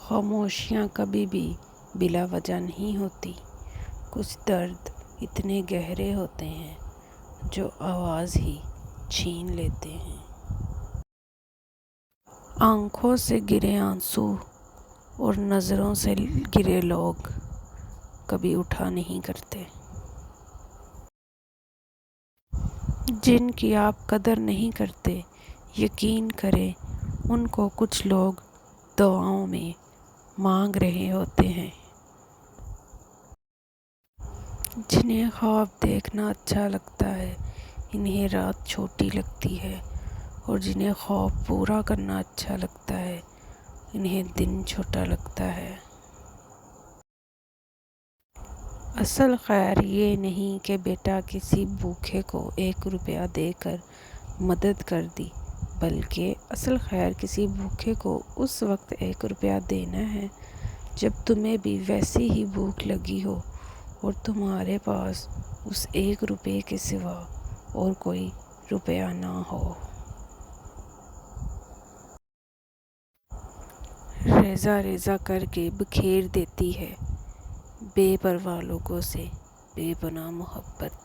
خاموشیاں کبھی بھی بلا وجہ نہیں ہوتی، کچھ درد اتنے گہرے ہوتے ہیں جو آواز ہی چھین لیتے ہیں۔ آنکھوں سے گرے آنسو اور نظروں سے گرے لوگ کبھی اٹھا نہیں کرتے۔ جن کی آپ قدر نہیں کرتے، یقین کریں ان کو کچھ لوگ دعاؤں میں مانگ رہے ہوتے ہیں۔ جنہیں خواب دیکھنا اچھا لگتا ہے انہیں رات چھوٹی لگتی ہے، اور جنہیں خواب پورا کرنا اچھا لگتا ہے انہیں دن چھوٹا لگتا ہے۔ اصل خیر یہ نہیں کہ بیٹا کسی بھوکے کو 1 روپیہ دے کر مدد کر دی، بلکہ اصل خیر کسی بھوکے کو اس وقت 1 روپیہ دینا ہے جب تمہیں بھی ویسی ہی بھوک لگی ہو اور تمہارے پاس اس 1 روپے کے سوا اور کوئی روپیہ نہ ہو۔ ریزہ ریزہ کر کے بکھیر دیتی ہے بے پرواہ لوگوں سے بے پناہ محبت۔